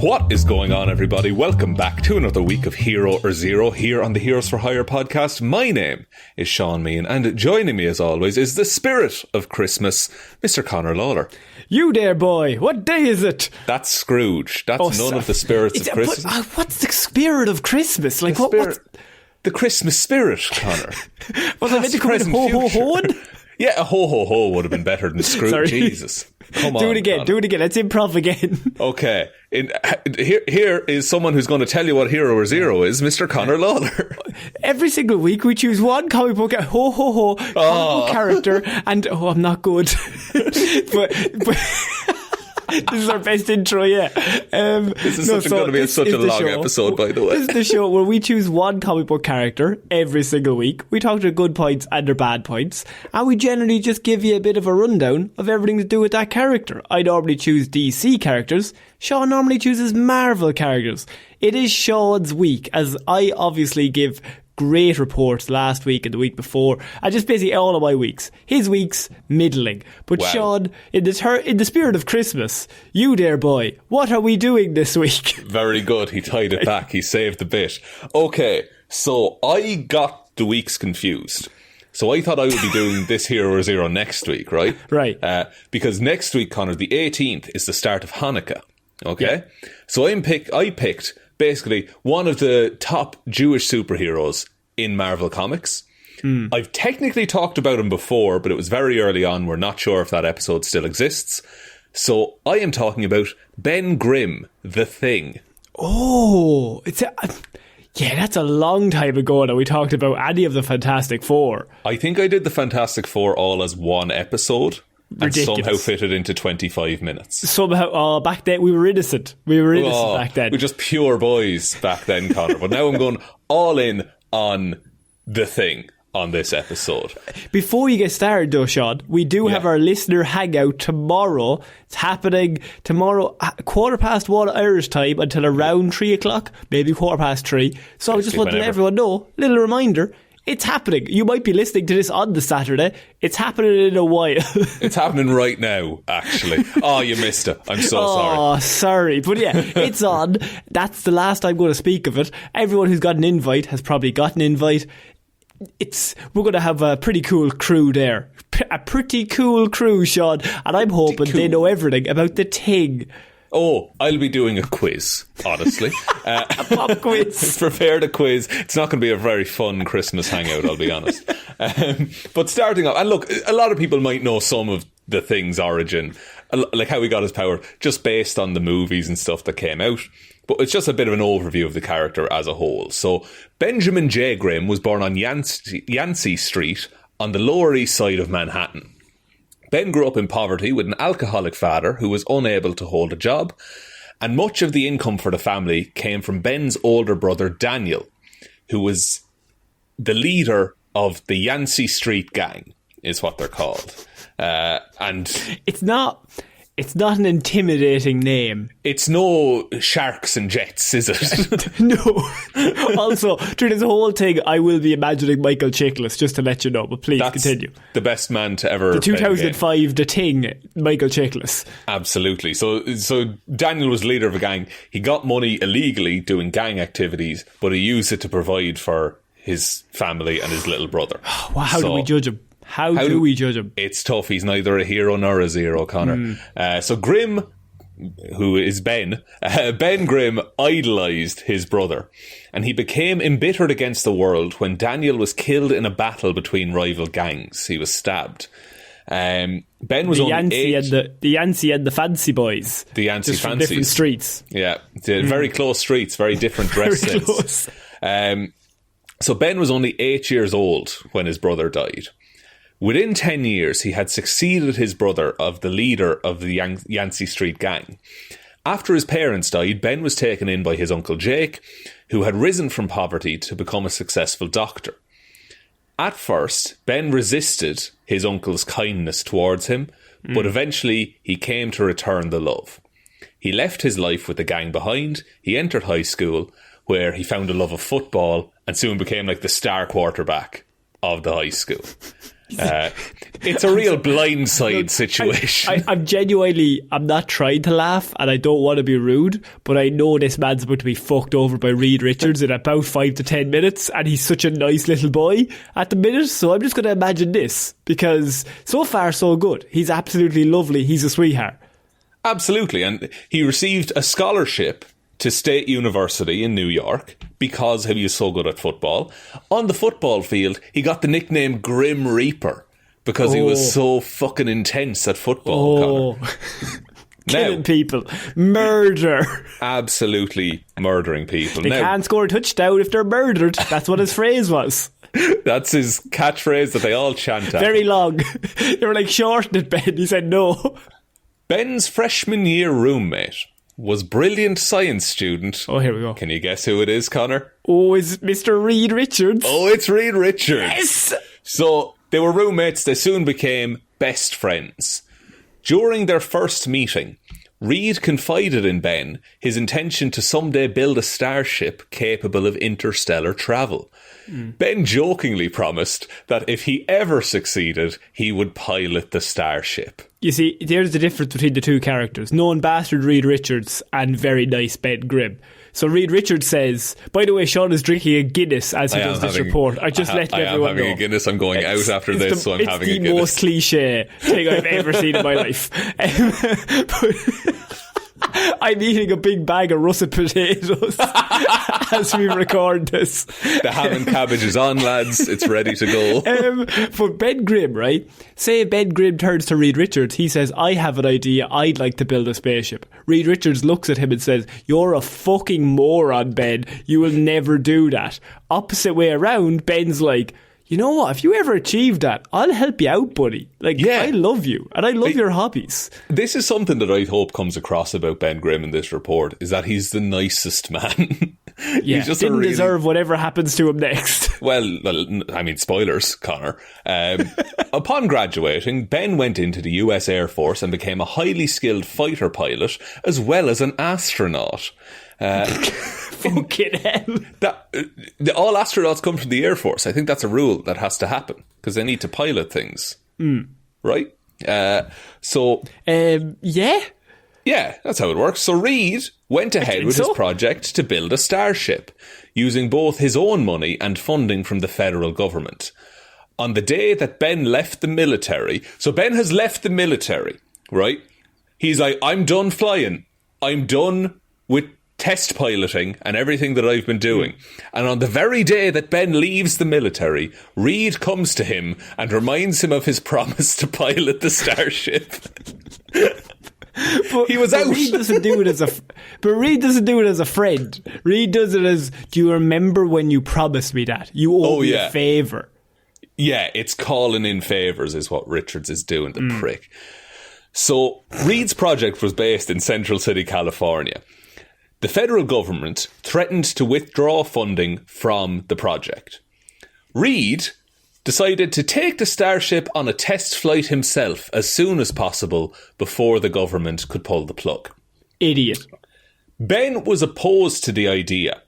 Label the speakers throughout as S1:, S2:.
S1: What is going on, everybody? Welcome back to another week of Hero or Zero here on the Heroes for Hire podcast. My name is Shaun Meehan, and joining me as always is the spirit of Christmas, Mr. Conor Lawler.
S2: You there, boy. What day is it?
S1: That's Scrooge. That's none of the spirits of Christmas.
S2: But, what's the spirit of Christmas? Like what?
S1: The Christmas spirit, Conor.
S2: Was I meant to come in ho-ho-ho?
S1: Yeah, a ho-ho-ho would have been better than Scrooge.
S2: Sorry.
S1: Jesus. Come on.
S2: Do it again. Let's improv again.
S1: Okay. Here is someone who's going to tell you what Hero or Zero is, Mr. Conor Lawler.
S2: Every single week we choose one comic book comic book character, and I'm not good. but this is our best intro yet.
S1: This is going to be such a long episode, by the way.
S2: This is the show where we choose one comic book character every single week. We talk their good points and their bad points, and we generally just give you a bit of a rundown of everything to do with that character. I normally choose DC characters. Shaun normally chooses Marvel characters. It is Shaun's week, as I obviously give great reports last week and the week before, and just basically all of my weeks. His week's middling. But wow. Shaun, in the spirit of Christmas, you there, boy, what are we doing this week?
S1: Very good. He tied it back. He saved the bit. Okay, so I got the weeks confused. So I thought I would be doing this Hero or Zero next week, right?
S2: Right.
S1: Because next week, Conor, the 18th is the start of Hanukkah. Okay? Yeah. So I picked basically one of the top Jewish superheroes in Marvel Comics. I've technically talked about him before, but it was very early on. We're not sure if that episode still exists. So I am talking about Ben Grimm, the Thing.
S2: Oh, that's a long time ago that we talked about any of the Fantastic Four.
S1: I think I did the Fantastic Four all as one episode. Ridiculous. And somehow fitted into 25 minutes.
S2: Somehow, back then, we were innocent. Back then.
S1: We were just pure boys back then, Conor. But now I'm going all in on the Thing on this episode.
S2: Before you get started, though, Shaun, we do have our listener hangout tomorrow. It's happening tomorrow, 1:15 Irish time until around 3 o'clock, maybe 3:15. So I just want to let everyone know, little reminder, it's happening. You might be listening to this on the Saturday. It's happening in a while.
S1: It's happening right now, actually. Oh, you missed it. I'm so sorry.
S2: Oh, sorry. But yeah, it's on. That's the last I'm going to speak of it. Everyone who's got an invite has probably got an invite. We're going to have a pretty cool crew there. A pretty cool crew, Shaun. And I'm hoping they know everything about the Thing.
S1: Oh, I'll be doing a quiz, honestly.
S2: A pop quiz.
S1: Prepared a quiz. It's not going to be a very fun Christmas hangout, I'll be honest. But starting off, and look, a lot of people might know some of the Thing's origin, like how he got his power, just based on the movies and stuff that came out. But it's just a bit of an overview of the character as a whole. So, Benjamin J. Grimm was born on Yancey Street on the Lower East Side of Manhattan. Ben grew up in poverty with an alcoholic father who was unable to hold a job, and much of the income for the family came from Ben's older brother Daniel, who was the leader of the Yancey Street Gang, is what they're called. And
S2: It's not an intimidating name.
S1: It's no Sharks and Jets, is it?
S2: No. Also, through this whole thing, I will be imagining Michael Chiklis, just to let you know, but please continue.
S1: The best man to ever.
S2: The 2005 The Thing, Michael Chiklis.
S1: Absolutely. So Daniel was leader of a gang. He got money illegally doing gang activities, but he used it to provide for his family and his little brother.
S2: Well, how do we judge him? How do we judge him?
S1: It's tough. He's neither a hero nor a zero, Conor. So Grimm, who is Ben Grimm idolised his brother, and he became embittered against the world when Daniel was killed in a battle between rival gangs. He was stabbed. Ben was only
S2: the Yancey and the Fancy Boys.
S1: The Yancey
S2: just
S1: Fancies.
S2: From different streets.
S1: Yeah, very close streets, very different dress sense. So Ben was only 8 years old when his brother died. Within 10 years, he had succeeded his brother of the leader of the Yancey Street Gang. After his parents died, Ben was taken in by his uncle Jake, who had risen from poverty to become a successful doctor. At first, Ben resisted his uncle's kindness towards him, but eventually he came to return the love. He left his life with the gang behind, he entered high school, where he found a love of football and soon became like the star quarterback of the high school. It's a real blindside situation.
S2: I'm not trying to laugh and I don't want to be rude, but I know this man's about to be fucked over by Reed Richards in about 5 to 10 minutes, and he's such a nice little boy at the minute, so I'm just going to imagine this, because so far so good. He's absolutely lovely. He's a sweetheart.
S1: Absolutely, and he received a scholarship to State University in New York because he was so good at football. On the football field, he got the nickname Grim Reaper because he was so fucking intense at football, Connor.
S2: Killing people. Murder.
S1: Absolutely murdering people.
S2: They can't score a touchdown if they're murdered. That's what his phrase was.
S1: That's his catchphrase that they all chant at.
S2: Very long. They were like, shorten it, Ben. He said no.
S1: Ben's freshman year roommate was brilliant science student.
S2: Oh, here we go.
S1: Can you guess who it is, Connor?
S2: Oh, it's Mr. Reed Richards.
S1: Oh, it's Reed Richards.
S2: Yes!
S1: So they were roommates. They soon became best friends. During their first meeting, Reed confided in Ben his intention to someday build a starship capable of interstellar travel. Ben jokingly promised that if he ever succeeded, he would pilot the starship.
S2: You see, there's the difference between the two characters. Known bastard Reed Richards and very nice Ben Grimm. So Reed Richards says, by the way, Shaun is drinking a Guinness as he does this report. I just let everyone know.
S1: I am having a Guinness. I'm going out after this, so I'm having a Guinness.
S2: It's the most cliche thing I've ever seen in my life. I'm eating a big bag of russet potatoes as we record this.
S1: The ham and cabbage is on, lads. It's ready to go.
S2: But Ben Grimm, right? Say Ben Grimm turns to Reed Richards. He says, I have an idea. I'd like to build a spaceship. Reed Richards looks at him and says, you're a fucking moron, Ben. You will never do that. Opposite way around, Ben's like, you know what, if you ever achieve that, I'll help you out, buddy. Like, yeah. I love you, and I love your hobbies.
S1: This is something that I hope comes across about Ben Grimm in this report, is that he's the nicest man.
S2: Yeah, he's just didn't deserve whatever happens to him next.
S1: Well, I mean, spoilers, Connor. Upon graduating, Ben went into the US Air Force and became a highly skilled fighter pilot, as well as an astronaut.
S2: Fucking hell.
S1: All astronauts come from the Air Force. I think that's a rule that has to happen because they need to pilot things. Right? Yeah, that's how it works. So Reed went ahead with his project to build a starship using both his own money and funding from the federal government. On the day that Ben left the military, so Ben has left the military, right? He's like, I'm done flying. I'm done with test piloting and everything that I've been doing. And on the very day that Ben leaves the military, Reed comes to him and reminds him of his promise to pilot the starship. He was out.
S2: Reed doesn't do it as a friend. Reed does it as, do you remember when you promised me that? You owe me a favour.
S1: Yeah, it's calling in favours is what Richards is doing, the prick. So Reed's project was based in Central City, California. The federal government threatened to withdraw funding from the project. Reed decided to take the starship on a test flight himself as soon as possible before the government could pull the plug.
S2: Idiot.
S1: Ben was opposed to the idea,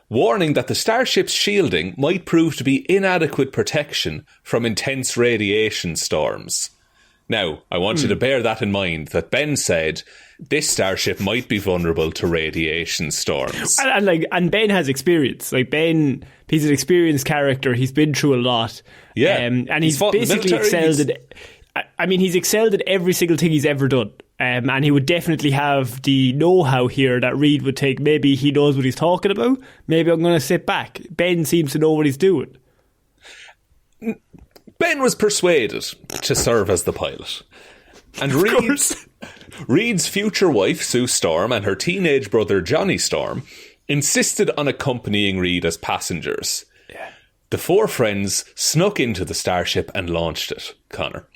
S1: warning that the starship's shielding might prove to be inadequate protection from intense radiation storms. Now, I want you to bear that in mind, that Ben said this starship might be vulnerable to radiation storms.
S2: And Ben has experience. Like, Ben, he's an experienced character. He's been through a lot. Yeah. And he's basically excelled he's excelled at every single thing he's ever done. And he would definitely have the know-how here that Reed would take. Maybe he knows what he's talking about. Maybe I'm going to sit back. Ben seems to know what he's doing.
S1: Ben was persuaded to serve as the pilot. And Reed's future wife, Sue Storm, and her teenage brother, Johnny Storm, insisted on accompanying Reed as passengers. Yeah. The four friends snuck into the starship and launched it, Connor.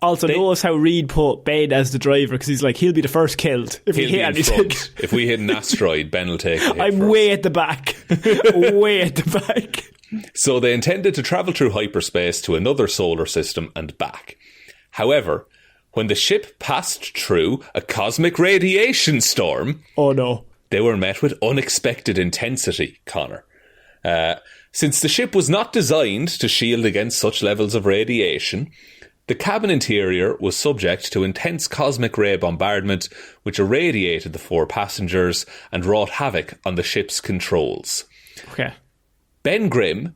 S2: Also, notice how Reed put Ben as the driver, because he's like, he'll be the first killed if we hit anything.
S1: If we hit an asteroid, Ben will take the hit
S2: I'm
S1: first.
S2: Way at the back. Way at the back.
S1: So they intended to travel through hyperspace to another solar system and back. However, when the ship passed through a cosmic radiation storm...
S2: Oh no.
S1: They were met with unexpected intensity, Connor. Since the ship was not designed to shield against such levels of radiation, the cabin interior was subject to intense cosmic ray bombardment, which irradiated the 4 passengers and wrought havoc on the ship's controls.
S2: Okay.
S1: Ben Grimm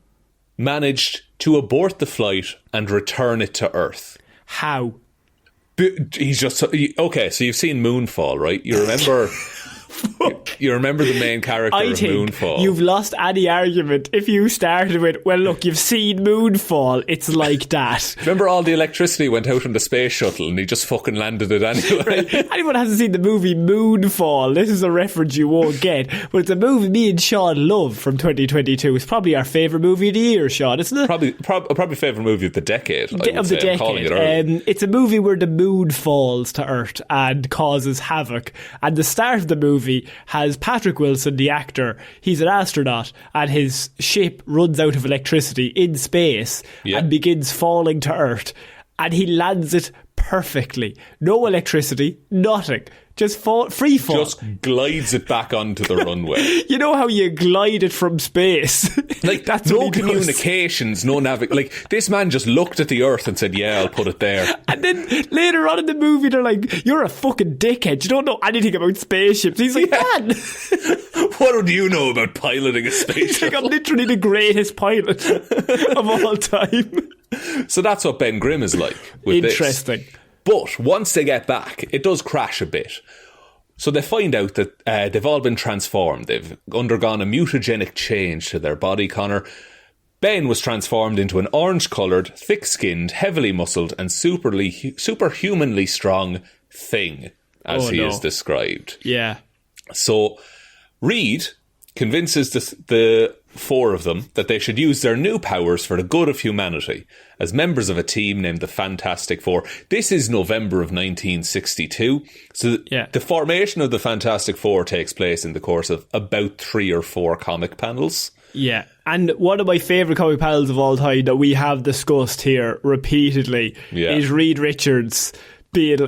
S1: managed to abort the flight and return it to Earth.
S2: How?
S1: He's just... Okay, so you've seen Moonfall, right? You remember... You remember the main character of Moonfall.
S2: You've lost any argument if you started with, well, look, you've seen Moonfall, it's like that.
S1: Remember all the electricity went out on the space shuttle and he just fucking landed it anyway.
S2: Right. Anyone hasn't seen the movie Moonfall, this is a reference you won't get, but it's a movie me and Sean love from 2022. It's probably our favourite movie of the year, Sean, isn't it?
S1: Probably favourite movie of the decade.
S2: Of the decade. It's a movie where the moon falls to Earth and causes havoc. And the start of the movie has Patrick Wilson, the actor. He's an astronaut and his ship runs out of electricity in space and begins falling to Earth, and he lands it perfectly. No electricity, nothing. Just free fall.
S1: Just glides it back onto the runway.
S2: You know how you glide it from space?
S1: Like, that's no communications, no Like, this man just looked at the Earth and said, yeah, I'll put it there.
S2: And then later on in the movie, they're like, you're a fucking dickhead. You don't know anything about spaceships. He's like, man.
S1: What do you know about piloting a spaceship?
S2: He's like, I'm literally the greatest pilot of all time.
S1: So that's what Ben Grimm is like with
S2: Interesting.
S1: This. But once they get back, it does crash a bit. So they find out that they've all been transformed. They've undergone a mutagenic change to their body, Connor. Ben was transformed into an orange-coloured, thick-skinned, heavily muscled and superhumanly strong thing, as he is described.
S2: Yeah.
S1: So Reed convinces the 4 of them that they should use their new powers for the good of humanity as members of a team named the Fantastic Four. This is November of 1962. So the formation of the Fantastic Four takes place in the course of about 3 or 4 comic panels.
S2: Yeah. And one of my favourite comic panels of all time that we have discussed here repeatedly is Reed Richards being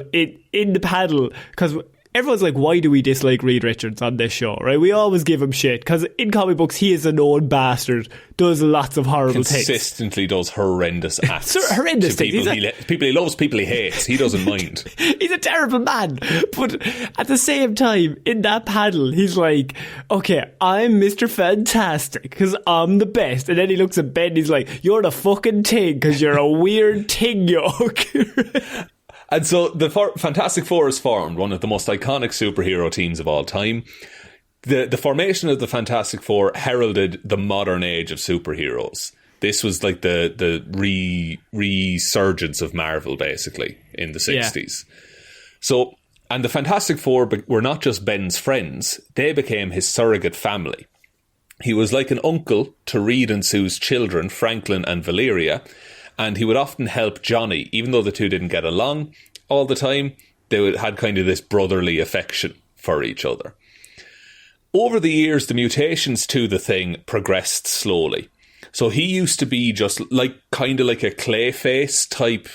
S2: in the panel, because everyone's like, why do we dislike Reed Richards on this show, right? We always give him shit because in comic books he is a known bastard, does lots of horrible things.
S1: Consistently does horrendous acts.
S2: Horrendous things.
S1: People he loves, people he hates. He doesn't mind.
S2: He's a terrible man. But at the same time, in that panel, he's like, okay, I'm Mr. Fantastic because I'm the best. And then he looks at Ben, he's like, you're the fucking thing because you're a weird thing, yoke.
S1: And so the Fantastic Four is formed, one of the most iconic superhero teams of all time. The formation of the Fantastic Four heralded the modern age of superheroes. This was like the resurgence of Marvel, basically, in the 60s. So, and the Fantastic Four were not just Ben's friends, they became his surrogate family. He was like an uncle to Reed and Sue's children, Franklin and Valeria, and he would often help Johnny, even though the two didn't get along all the time. They had kind of this brotherly affection for each other. Over the years, the mutations to the thing progressed slowly. So he used to be just kind of like a Clayface type,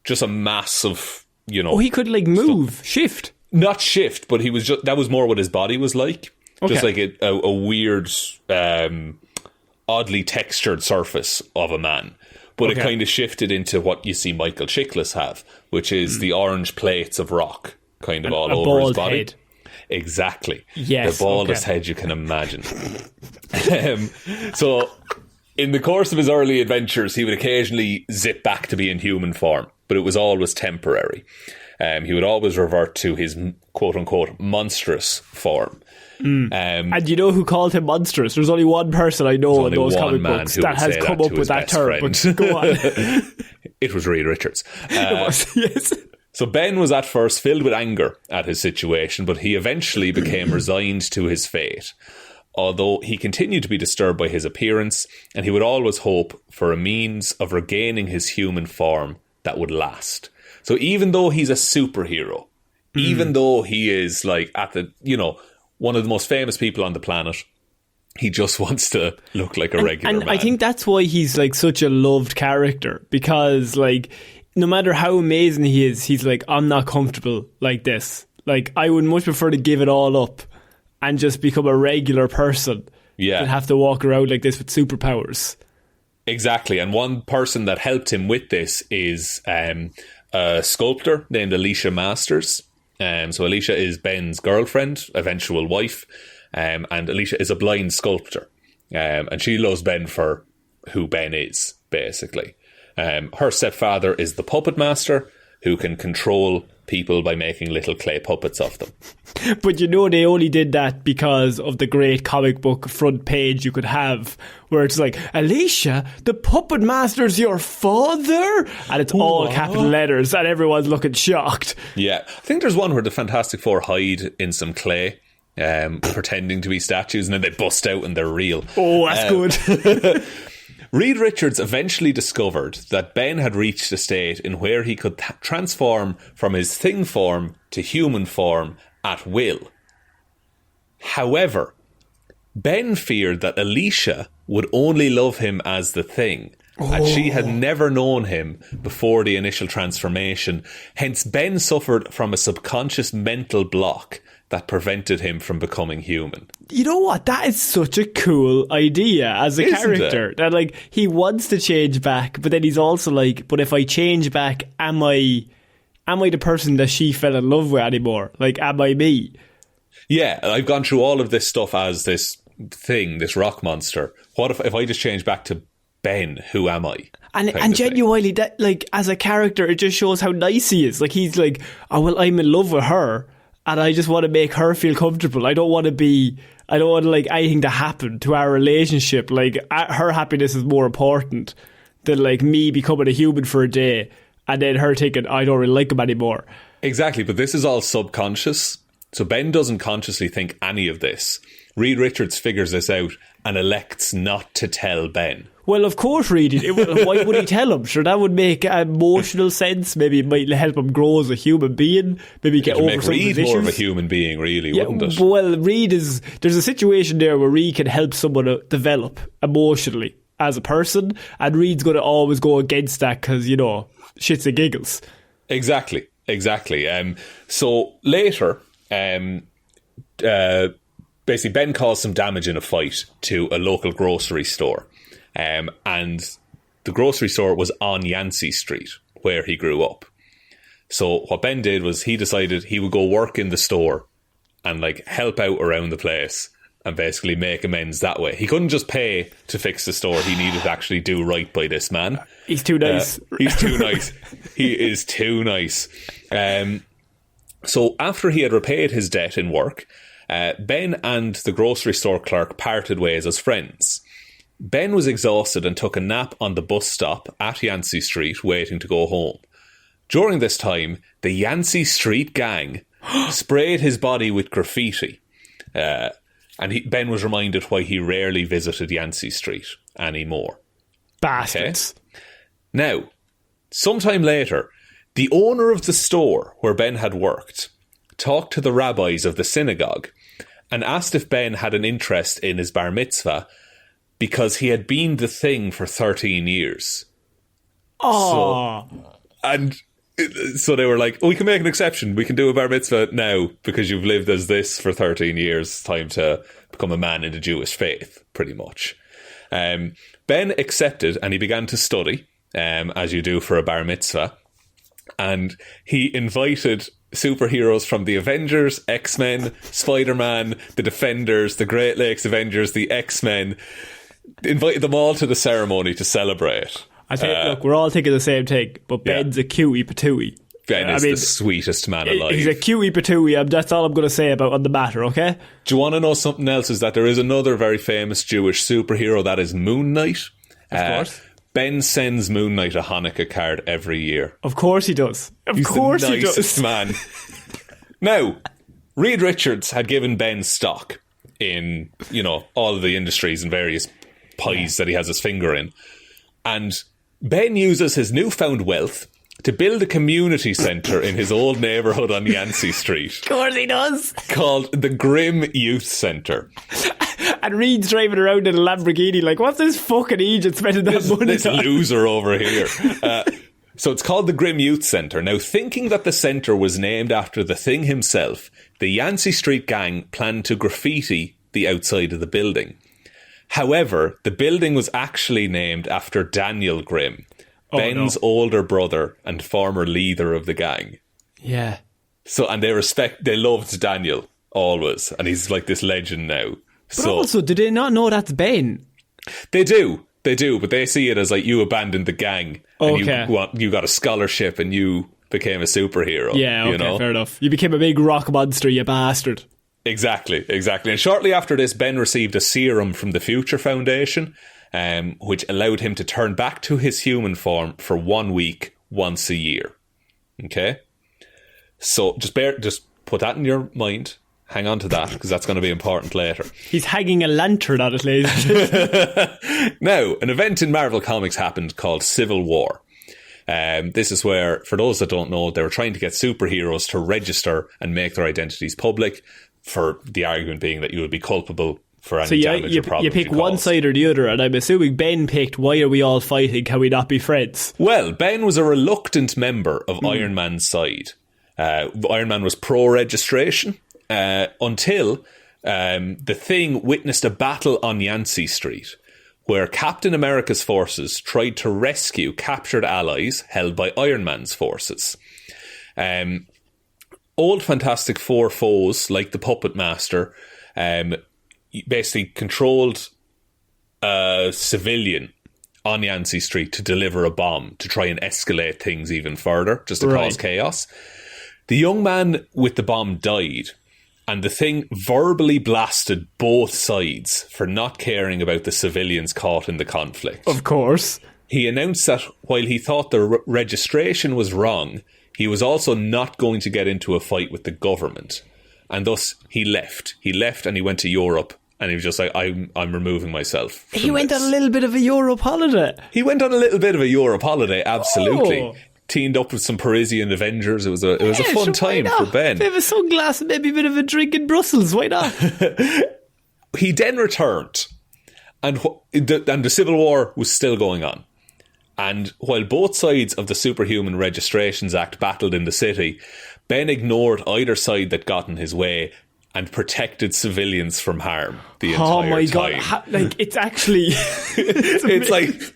S1: just a mass of,
S2: Oh, he could move, shift.
S1: Not shift, but he was that was more what his body was like. Okay. Just like a weird, oddly textured surface of a man. But it kind of shifted into what you see Michael Chiklis have, which is the orange plates of rock kind of all over his body. Head. Exactly.
S2: Yes.
S1: The baldest head you can imagine. So in the course of his early adventures, he would occasionally zip back to be in human form, but it was always temporary. He would always revert to his quote-unquote monstrous form.
S2: And you know who called him monstrous? There's only one person I know in those comic books that has come up with that term. But go on.
S1: It was Reed Richards.
S2: It was, yes.
S1: So Ben was at first filled with anger at his situation, but he eventually became resigned to his fate. Although he continued to be disturbed by his appearance, and he would always hope for a means of regaining his human form that would last. So even though he's a superhero, even though he is at the, one of the most famous people on the planet, he just wants to look like a regular man.
S2: And I think that's why he's such a loved character, because no matter how amazing he is, he's I'm not comfortable like this. I would much prefer to give it all up and just become a regular person
S1: Yeah.
S2: That have to walk around like this with superpowers.
S1: Exactly. And one person that helped him with this is a sculptor named Alicia Masters. So Alicia is Ben's girlfriend, eventual wife, and Alicia is a blind sculptor. And she loves Ben for who Ben is, basically. Her stepfather is the puppet master, who can control people by making little clay puppets of them.
S2: But you know they only did that because of the great comic book front page you could have, where it's like, Alicia, the puppet master's your father? And it's all capital letters and everyone's looking shocked.
S1: Yeah. I think there's one where the Fantastic Four hide in some clay, pretending to be statues, and then they bust out and they're real.
S2: Oh, that's good.
S1: Reed Richards eventually discovered that Ben had reached a state in where he could transform from his thing form to human form at will. However, Ben feared that Alicia would only love him as the thing, and she had never known him before the initial transformation. Hence, Ben suffered from a subconscious mental block that prevented him from becoming human.
S2: You know what? That is such a cool idea as a character. That like he wants to change back, but then he's also like, but if I change back, am I the person that she fell in love with anymore? Like, am I me?
S1: Yeah, I've gone through all of this stuff as this thing, this rock monster. What if I just change back to Ben? Who am I?
S2: And genuinely, that like as a character, it just shows how nice he is. Like he's like, oh well, I'm in love with her, and I just want to make her feel comfortable. I don't want like anything to happen to our relationship. Like her happiness is more important than like me becoming a human for a day and then her thinking I don't really like him anymore.
S1: Exactly, but this is all subconscious. So Ben doesn't consciously think any of this. Reed Richards figures this out and elects not to tell Ben.
S2: Well, of course, Reed. Why would he tell him? Sure, that would make emotional sense. Maybe it might help him grow as a human being. Maybe get over some of his issues.
S1: Reed more of a human being, really, wouldn't it?
S2: Well, there's a situation there where Reed can help someone develop emotionally as a person, and Reed's going to always go against that because, you know, shits and giggles.
S1: Exactly. So later, basically Ben caused some damage in a fight to a local grocery store. And the grocery store was on Yancey Street, where he grew up. So what Ben did was he decided he would go work in the store and like help out around the place and basically make amends that way. He couldn't just pay to fix the store. He needed to actually do right by this man.
S2: He's too nice.
S1: He's too nice. He is too nice. So after he had repaid his debt in work, Ben and the grocery store clerk parted ways as friends. Ben was exhausted and took a nap on the bus stop at Yancey Street, waiting to go home. During this time, the Yancey Street gang sprayed his body with graffiti. Ben was reminded why he rarely visited Yancey Street anymore.
S2: Bastards.
S1: Okay? Now, sometime later, the owner of the store where Ben had worked talked to the rabbis of the synagogue and asked if Ben had an interest in his bar mitzvah because he had been the thing for 13 years.
S2: Oh.
S1: So they were like, we can make an exception. We can do a bar mitzvah now because you've lived as this for 13 years. Time to become a man in the Jewish faith, pretty much. Ben accepted and he began to study, as you do for a bar mitzvah. And he invited superheroes from the Avengers, X-Men, Spider-Man, the Defenders, the Great Lakes Avengers, the X-Men. Invited them all to the ceremony to celebrate.
S2: I think, look, we're all thinking the same thing, but Ben's a cutie patooey.
S1: Ben is the sweetest man alive.
S2: He's a cutie patooey. That's all I'm going to say on the matter, okay?
S1: Do you want to know something else? Is that there is another very famous Jewish superhero, that is Moon Knight.
S2: Of course.
S1: Ben sends Moon Knight a Hanukkah card every year.
S2: Of course he does. Of course he does.
S1: He's the nicest man. Now, Reed Richards had given Ben stock in, all of the industries and various pies that he has his finger in. And Ben uses his newfound wealth to build a community centre in his old neighbourhood on Yancey Street.
S2: Of course he does. Called
S1: the Grimm Youth Centre.
S2: And Reed's driving around in a Lamborghini like, what's this fucking Egypt spending that money on?
S1: This loser over here. So it's called the Grimm Youth Centre. Now, thinking that the centre was named after the thing himself, the Yancey Street gang planned to graffiti the outside of the building. However, the building was actually named after Daniel Grimm, Ben's older brother and former leader of the gang.
S2: Yeah.
S1: So, and they loved Daniel always, and he's like this legend now.
S2: But also, do they not know that's Ben?
S1: They do, but they see it as like, you abandoned the gang, and you got a scholarship, and you became a superhero.
S2: Yeah, okay, fair enough. You became a big rock monster, you bastard.
S1: Exactly. And shortly after this, Ben received a serum from the Future Foundation, which allowed him to turn back to his human form for 1 week, once a year. Okay? So just put that in your mind. Hang on to that, because that's going to be important later.
S2: He's hanging a lantern on it, ladies and gentlemen.
S1: Now, an event in Marvel Comics happened called Civil War. This is where, for those that don't know, they were trying to get superheroes to register and make their identities public, for the argument being that you would be culpable for any damage or problems.
S2: You pick one side or the other, and I'm assuming Ben picked, why are we all fighting? Can we not be friends?
S1: Well, Ben was a reluctant member of Iron Man's side. Iron Man was pro-registration until the Thing witnessed a battle on Yancey Street, where Captain America's forces tried to rescue captured allies held by Iron Man's forces. Old Fantastic Four foes, like the Puppet Master, basically controlled a civilian on Yancey Street to deliver a bomb to try and escalate things even further, just to cause chaos. The young man with the bomb died, and the Thing verbally blasted both sides for not caring about the civilians caught in the conflict.
S2: Of course.
S1: He announced that while he thought the registration was wrong, he was also not going to get into a fight with the government. And thus, he left. He left and he went to Europe, and he was just like, I'm removing myself from
S2: He went on a little bit of a Europe holiday.
S1: He went on a little bit of a Europe holiday, absolutely. Teamed up with some Parisian Avengers. It was a fun time for Ben.
S2: Bit of a sunglass and maybe a bit of a drink in Brussels. Why not?
S1: He then returned, and the Civil War was still going on. And while both sides of the Superhuman Registrations Act battled in the city, Ben ignored either side that got in his way and protected civilians from harm the entire time. Oh my God.
S2: It's actually...
S1: it's like...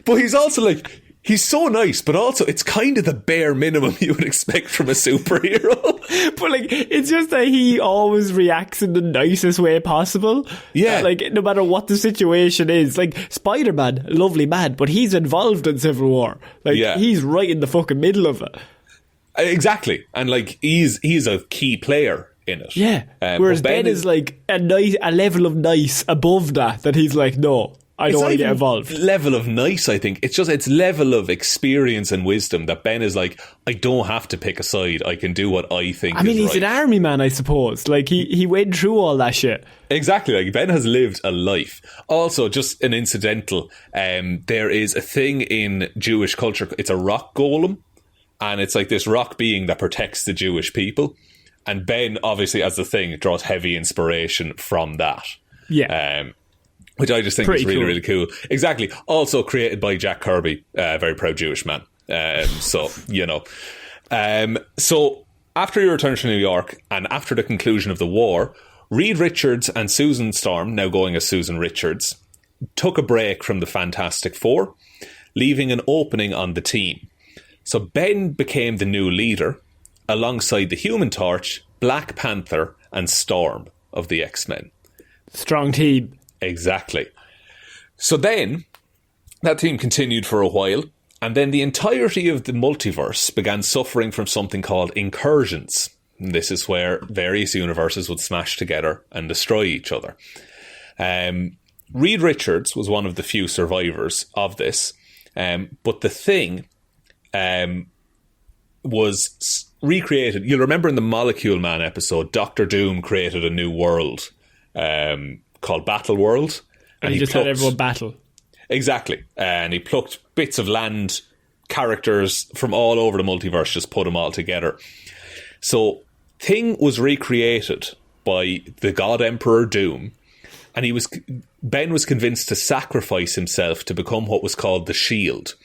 S1: But he's also like... He's so nice, but also it's kind of the bare minimum you would expect from a superhero.
S2: But it's just that he always reacts in the nicest way possible.
S1: Yeah.
S2: No matter what the situation is. Spider-Man, lovely man, but he's involved in Civil War. He's right in the fucking middle of it.
S1: Exactly. And he's a key player in it.
S2: Yeah. Whereas Ben is a level of nice above that he's like, no, I don't want to get involved.
S1: Level of nice, I think. It's level of experience and wisdom that Ben is like, I don't have to pick a side. I can do what I think is right.
S2: He's an army man, I suppose. He went through all that shit.
S1: Exactly. Ben has lived a life. Also, just an incidental, there is a thing in Jewish culture. It's a rock golem. And it's like this rock being that protects the Jewish people. And Ben, obviously, as the Thing, draws heavy inspiration from that.
S2: Yeah.
S1: Which I just think is really,
S2: cool.
S1: really cool. Exactly. Also created by Jack Kirby, a very proud Jewish man. So after your return to New York and after the conclusion of the war, Reed Richards and Susan Storm, now going as Susan Richards, took a break from the Fantastic Four, leaving an opening on the team. So Ben became the new leader, alongside the Human Torch, Black Panther, and Storm of the X-Men.
S2: Strong team.
S1: Exactly. So then, that team continued for a while, and then the entirety of the multiverse began suffering from something called incursions. And this is where various universes would smash together and destroy each other. Reed Richards was one of the few survivors of this, but the Thing was recreated. You'll remember in the Molecule Man episode, Dr. Doom created a new world called Battle World.
S2: And he just had everyone battle.
S1: Exactly. And he plucked bits of land, characters from all over the multiverse, just put them all together. So Thing was recreated by the God Emperor Doom, and Ben was convinced to sacrifice himself to become what was called the Shield.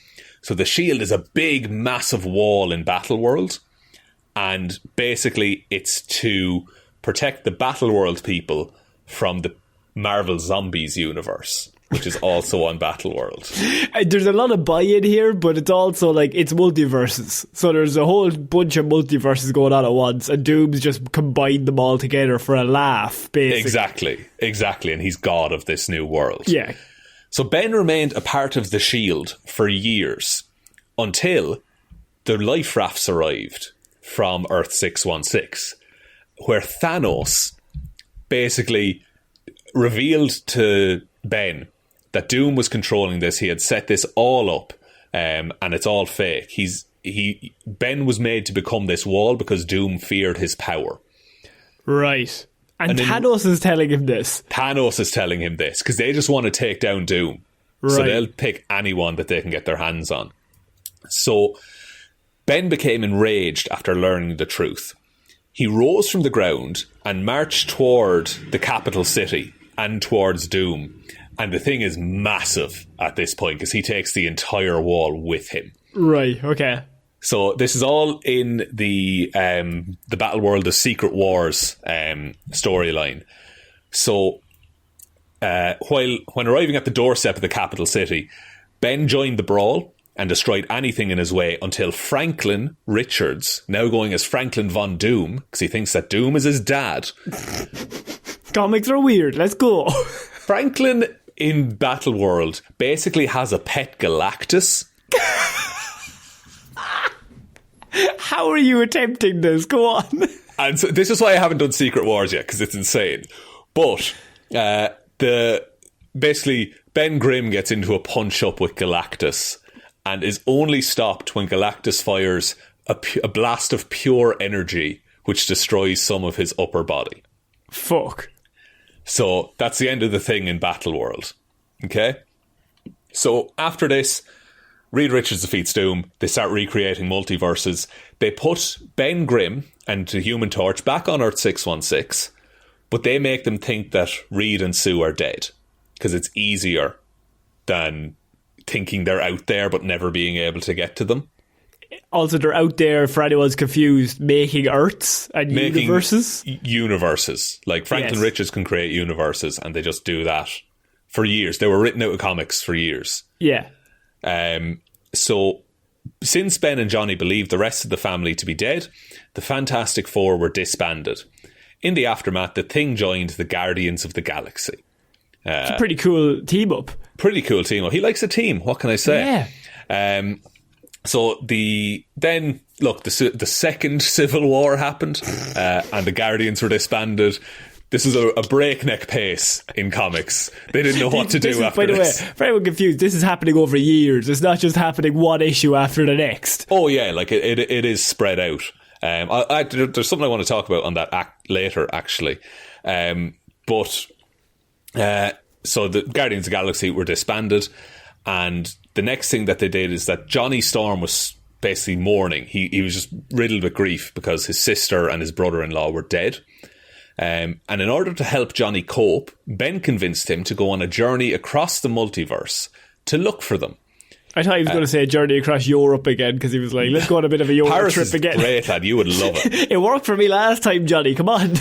S1: So the Shield is a big, massive wall in Battleworld, and basically it's to protect the Battleworld people from the Marvel Zombies universe, which is also on Battleworld.
S2: There's a lot of buy-in here, but it's also like it's multiverses. So there's a whole bunch of multiverses going on at once, and Doom's just combined them all together for a laugh, basically.
S1: Exactly. And he's god of this new world.
S2: Yeah.
S1: So Ben remained a part of the Shield for years until the life rafts arrived from Earth 616, where Thanos basically revealed to Ben that Doom was controlling this. He had set this all up, and it's all fake. Ben was made to become this wall because Doom feared his power.
S2: Right. And Thanos is telling him this.
S1: Thanos is telling him this because they just want to take down Doom. Right. So they'll pick anyone that they can get their hands on. So Ben became enraged after learning the truth. He rose from the ground and marched toward the capital city and towards Doom. And the thing is massive at this point because he takes the entire wall with him. Right, okay. So this is all in the Battleworld, the Secret Wars storyline. So when arriving at the doorstep of the capital city, Ben joined the brawl and destroyed anything in his way until Franklin Richards, now going as Franklin Von Doom, because he thinks that Doom is his dad.
S2: Comics are weird. Let's go.
S1: Franklin in Battleworld basically has a pet Galactus.
S2: How are you attempting this? Go on.
S1: And so this is why I haven't done Secret Wars yet, because it's insane. But basically Ben Grimm gets into a punch-up with Galactus and is only stopped when Galactus fires a blast of pure energy which destroys some of his upper body.
S2: Fuck.
S1: So that's the end of the thing in Battleworld. Okay? So after this, Reed Richards defeats Doom. They start recreating multiverses. They put Ben Grimm and the Human Torch back on Earth 616, but they make them think that Reed and Sue are dead because it's easier than thinking they're out there but never being able to get to them.
S2: Also, they're out there, for anyone's confused, making Earths and universes.
S1: Universes. Like Franklin Richards can create universes, and they just do that for years. They were written out of comics for years.
S2: Yeah.
S1: So, since Ben and Johnny believed the rest of the family to be dead, the Fantastic Four were disbanded. In the aftermath, the Thing joined the Guardians of the Galaxy.
S2: It's a pretty cool team-up.
S1: Pretty cool team-up. He likes a team, what can I say? Yeah. So the second Civil War happened, and the Guardians were disbanded. This is a breakneck pace in comics. They didn't know what to do after this. By the way,
S2: for anyone confused, this is happening over years. It's not just happening one issue after the next.
S1: Oh yeah, like it is spread out. There's something I want to talk about on that later, actually. So the Guardians of the Galaxy were disbanded, and the next thing that they did is that Johnny Storm was basically mourning. He was just riddled with grief because his sister and his brother-in-law were dead. And in order to help Johnny cope, Ben convinced him to go on a journey across the multiverse to look for them.
S2: I thought he was going to say a journey across Europe again, because he was like, let's go on a bit of a Europe trip again.
S1: Great, lad. You would love it.
S2: It worked for me last time, Johnny. Come on.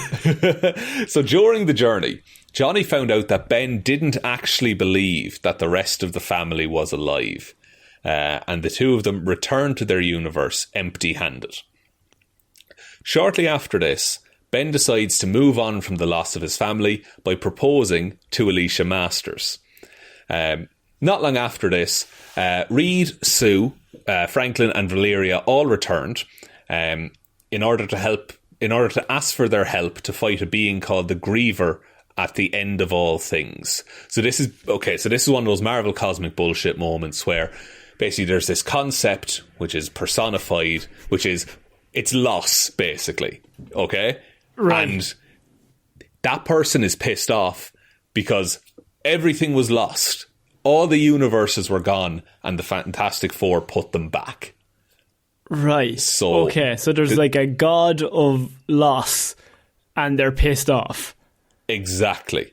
S1: So during the journey, Johnny found out that Ben didn't actually believe that the rest of the family was alive. And the two of them returned to their universe empty-handed. Shortly after this, Ben decides to move on from the loss of his family by proposing to Alicia Masters. Not long after this, Reed, Sue, Franklin and Valeria all returned in order to ask for their help to fight a being called the Griever at the end of all things. So this is one of those Marvel cosmic bullshit moments where basically there's this concept which is personified, which is it's loss, basically. Okay? Right. And that person is pissed off because everything was lost. All the universes were gone and the Fantastic Four put them back.
S2: Right. So there's like a god of loss and they're pissed off. Exactly.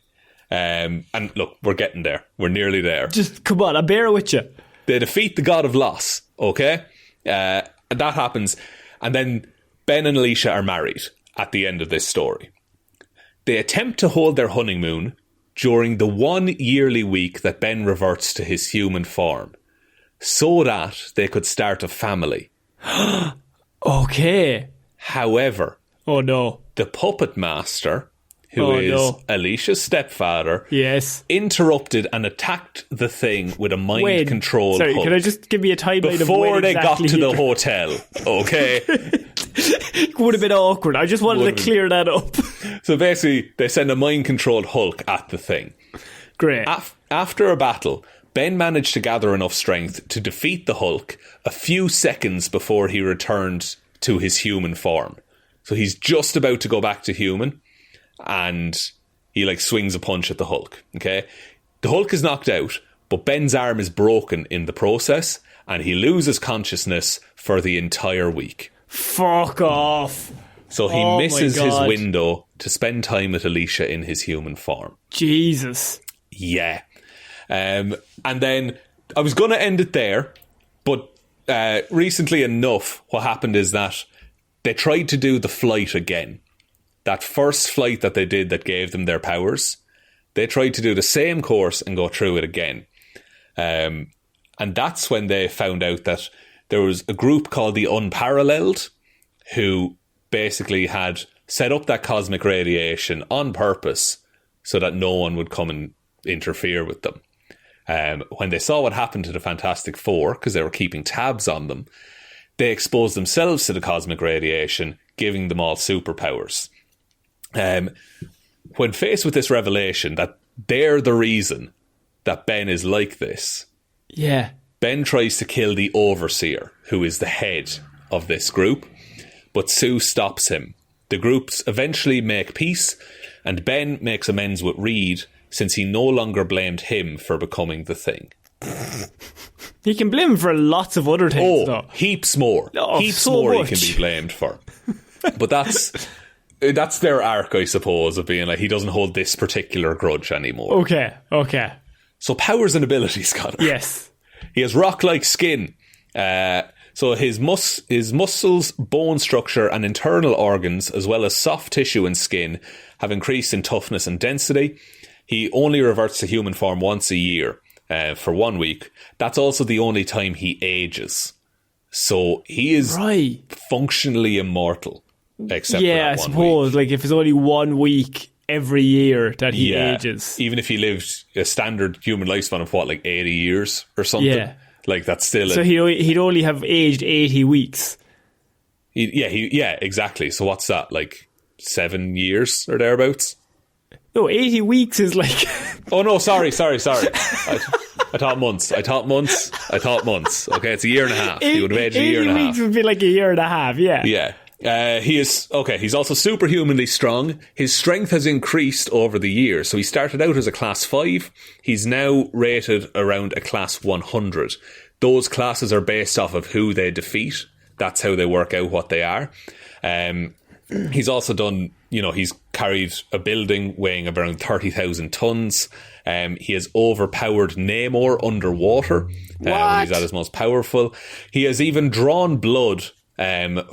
S2: And look, we're getting there. We're nearly there. Just come on, I bear with you. They defeat the god of loss, okay? And that happens. And then Ben and Alicia are married at the end of this story. They attempt to hold their honeymoon
S1: during the 1 yearly week that Ben reverts to his human form, so that they could start a family.
S2: Okay.
S1: However,
S2: oh no,
S1: the puppet master, who is Alicia's stepfather,
S2: yes,
S1: interrupted and attacked the thing with a mind control.
S2: Sorry,
S1: Hulk
S2: can I just give me a timeline
S1: before
S2: of when
S1: they
S2: exactly
S1: got to the hotel? Okay.
S2: It would have been awkward. I just wanted to clear that up.
S1: So basically, they send a mind-controlled Hulk at the thing.
S2: Great.
S1: After a battle, Ben managed to gather enough strength to defeat the Hulk a few seconds before he returned to his human form. So he's just about to go back to human, and he swings a punch at the Hulk. Okay, the Hulk is knocked out, but Ben's arm is broken in the process, and he loses consciousness for the entire week.
S2: Fuck off.
S1: So he misses his window to spend time with Alicia in his human form.
S2: Jesus.
S1: Yeah. And then I was going to end it there, but recently enough, what happened is that they tried to do the flight again. That first flight that they did that gave them their powers, they tried to do the same course and go through it again. And that's when they found out that there was a group called the Unparalleled who basically had set up that cosmic radiation on purpose so that no one would come and interfere with them. When they saw what happened to the Fantastic Four, because they were keeping tabs on them, they exposed themselves to the cosmic radiation, giving them all superpowers. When faced with this revelation that they're the reason that Ben is like this, Ben tries to kill the Overseer, who is the head of this group, but Sue stops him. The groups eventually make peace, and Ben makes amends with Reed, since he no longer blamed him for becoming the Thing.
S2: He can blame him for lots of other things, though.
S1: Heaps more. Heaps
S2: so
S1: more
S2: much.
S1: he can be blamed for. But that's their arc, I suppose, of being he doesn't hold this particular grudge anymore.
S2: Okay.
S1: So powers and abilities, Connor.
S2: Yes.
S1: He has rock-like skin. So his muscles, bone structure and internal organs, as well as soft tissue and skin, have increased in toughness and density. He only reverts to human form once a year for 1 week. That's also the only time he ages. So he is functionally immortal, except for that 1 week. I
S2: suppose. If it's only 1 week every year that he ages.
S1: Even if he lived a standard human lifespan of 80 years or something. Yeah. That's still...
S2: So he'd only have aged 80 weeks.
S1: Yeah, exactly. So what's that, 7 years or thereabouts?
S2: No, 80 weeks is
S1: Oh no, sorry. I thought months. Okay, it's a year and a half. He would have aged a year and a half.
S2: 80 weeks would be a year and a half, yeah.
S1: Yeah. He's also superhumanly strong. His strength has increased over the years. So he started out as a class 5. He's now rated around a class 100. Those classes are based off of who they defeat. That's how they work out what they are. He's also done, he's carried a building weighing around 30,000 tons. He has overpowered Namor underwater when he's at his most powerful. He has even drawn blood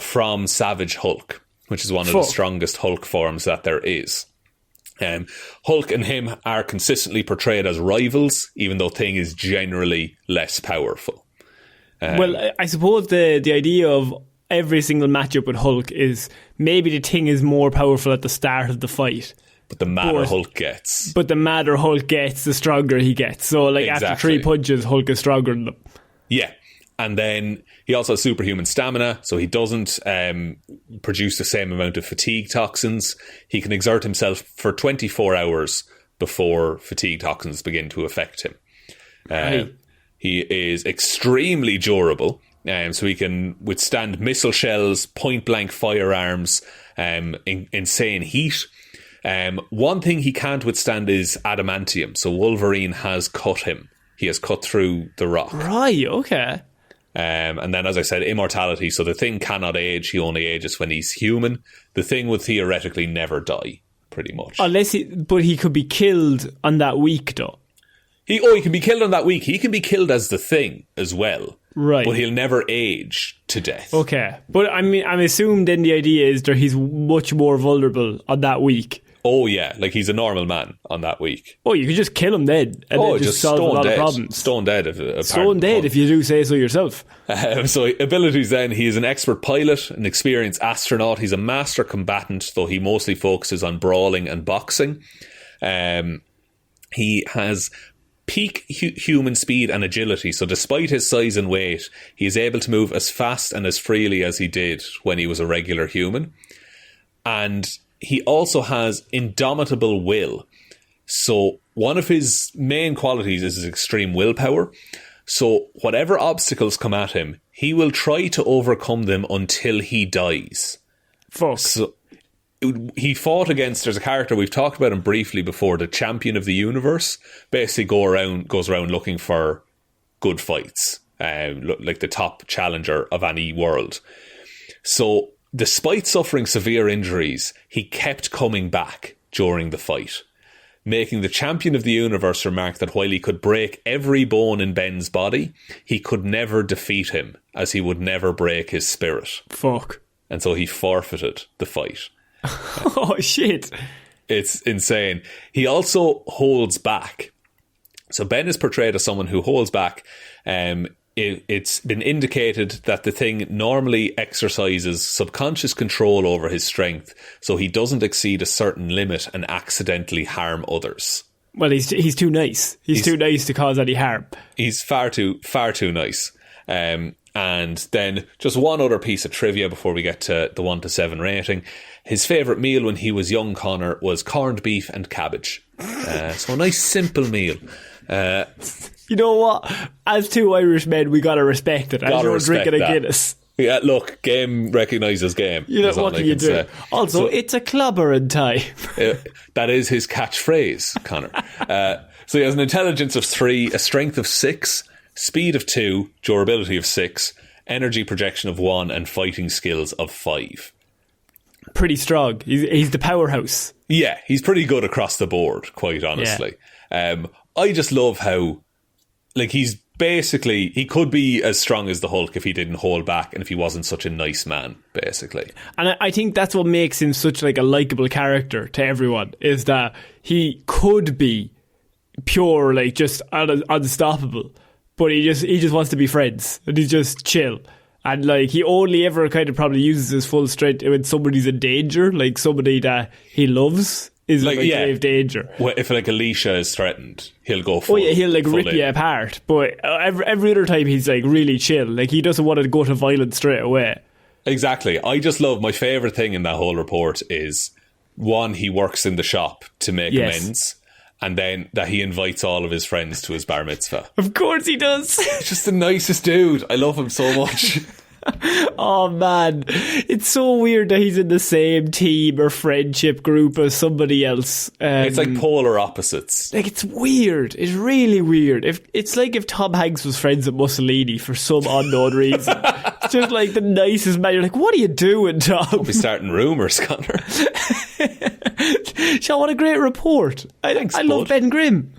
S1: from Savage Hulk, which is one of the strongest Hulk forms that there is. Hulk and him are consistently portrayed as rivals, even though Thing is generally less powerful.
S2: Well, I suppose the idea of every single matchup with Hulk is maybe the Thing is more powerful at the start of the fight.
S1: But the madder Hulk gets.
S2: But the madder Hulk gets, the stronger he gets. So, after 3 punches, Hulk is stronger than them.
S1: Yeah. And then he also has superhuman stamina, so he doesn't produce the same amount of fatigue toxins. He can exert himself for 24 hours before fatigue toxins begin to affect him. He is extremely durable, so he can withstand missile shells, point-blank firearms, insane heat. One thing he can't withstand is adamantium, so Wolverine has cut him. He has cut through the rock.
S2: Right, okay.
S1: And then, as I said, immortality. So the Thing cannot age. He only ages when he's human. The Thing would theoretically never die, pretty much.
S2: But he could be killed on that week, though.
S1: He can be killed on that week. He can be killed as the Thing as well.
S2: Right.
S1: But he'll never age to death.
S2: Okay. But I'm assuming then the idea is that he's much more vulnerable on that week.
S1: Oh yeah, like he's a normal man on that week.
S2: Oh, you could just kill him then, and then just solve a lot of problems.
S1: Stone dead.
S2: Stone dead, if you do say so yourself.
S1: So abilities then, he is an expert pilot, an experienced astronaut. He's a master combatant, though he mostly focuses on brawling and boxing. He has peak human speed and agility, so despite his size and weight, he is able to move as fast and as freely as he did when he was a regular human. And he also has indomitable will. So one of his main qualities is his extreme willpower. So whatever obstacles come at him, he will try to overcome them until he dies.
S2: Fuck.
S1: So he fought against, there's a character we've talked about him briefly before, the champion of the universe. Basically goes around looking for good fights, like the top challenger of any world. So despite suffering severe injuries, he kept coming back during the fight, making the champion of the universe remark that while he could break every bone in Ben's body, he could never defeat him, as he would never break his spirit.
S2: Fuck.
S1: And so he forfeited the fight.
S2: Oh, shit.
S1: It's insane. He also holds back. So Ben is portrayed as someone who holds back. It's been indicated that the thing normally exercises subconscious control over his strength, so he doesn't exceed a certain limit and accidentally harm others.
S2: Well, he's too nice. He's too nice to cause any harm.
S1: He's far too nice. And then just one other piece of trivia before we get to the 1 to 7 rating. His favourite meal when he was young, Connor, was corned beef and cabbage. So a nice simple meal.
S2: You know what? As two Irish men, we gotta respect it. As you're drinking a Guinness.
S1: Yeah, look, game recognises game.
S2: You know, what can you do? Say. Also, it's a clobbering time.
S1: That is his catchphrase, Connor. So he has an intelligence of 3, a strength of 6, speed of 2, durability of 6, energy projection of 1, and fighting skills of 5.
S2: Pretty strong. He's the powerhouse.
S1: Yeah, he's pretty good across the board, quite honestly. Yeah. I just love how, like, he could be as strong as the Hulk if he didn't hold back and if he wasn't such a nice man, basically. And
S2: I think that's what makes him such like a likeable character to everyone, is that he could be pure, like just unstoppable, but he just wants to be friends and he's just chill. And like he only ever kind of probably uses his full strength when somebody's in danger, like somebody that he loves is like grave danger.
S1: Well, if like Alicia is threatened, he'll go full.
S2: Oh yeah, he'll like rip you apart. But every other time he's like really chill. Like he doesn't want to go to violence straight away.
S1: Exactly. I just love, my favourite thing in that whole report is, one, he works in the shop to make amends. And then that he invites all of his friends to his bar mitzvah.
S2: Of course he does.
S1: He's just the nicest dude. I love him so much.
S2: Oh man, it's so weird that he's in the same team or friendship group as somebody else.
S1: It's like polar opposites.
S2: Like, it's weird. It's really weird. It's like if Tom Hanks was friends with Mussolini for some unknown reason. It's just like the nicest man. You're like, what are you doing, Tom?
S1: Don't be starting rumours, Connor.
S2: Shaun, what a great report. I love Ben Grimm.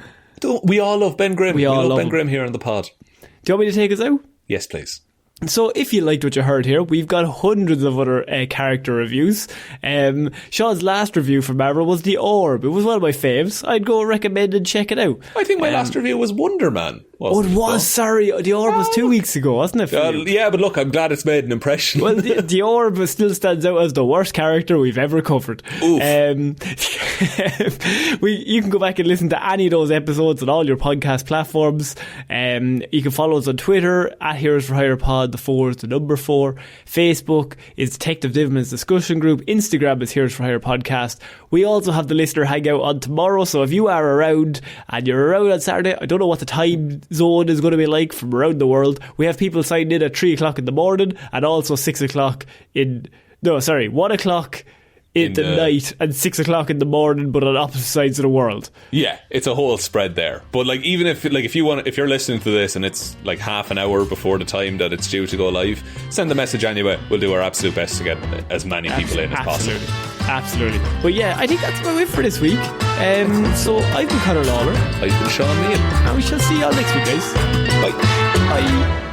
S1: We all love Ben Grimm. We love Ben Grimm here on the pod.
S2: Do you want me to take us out?
S1: Yes, please.
S2: So if you liked what you heard here, we've got hundreds of other character reviews. Shaun's last review for Marvel was The Orb. It was one of my faves. I'd go recommend and check it out.
S1: I think my last review was Wonder Man.
S2: Oh, it was, sorry. The Orb was 2 weeks ago, wasn't it?
S1: Yeah, but look, I'm glad it's made an impression.
S2: Well, the Orb still stands out as the worst character we've ever covered.
S1: You
S2: can go back and listen to any of those episodes on all your podcast platforms. You can follow us on Twitter at Heroes for Hire Pod. The 4 is the number 4. Facebook is Detective Divman's discussion group. Instagram is Heroes for Hire Podcast. We also have the listener hangout on tomorrow, so if you are around and you're around on Saturday, I don't know what the time zone is going to be like from around the world. We have people signed in at 3 o'clock in the morning and also 1 o'clock in the night and 6 o'clock in the morning, but on opposite sides of the world.
S1: Yeah, it's a whole spread there. But like, even if you're listening to this and it's like half an hour before the time that it's due to go live, send the message anyway. We'll do our absolute best to get as many people in as possible.
S2: Absolutely. But yeah, I think that's about it for this week. So I've been Conor Lawler.
S1: I've been Shaun Meehan.
S2: And we shall see you all next week, guys.
S1: Bye.
S2: Bye.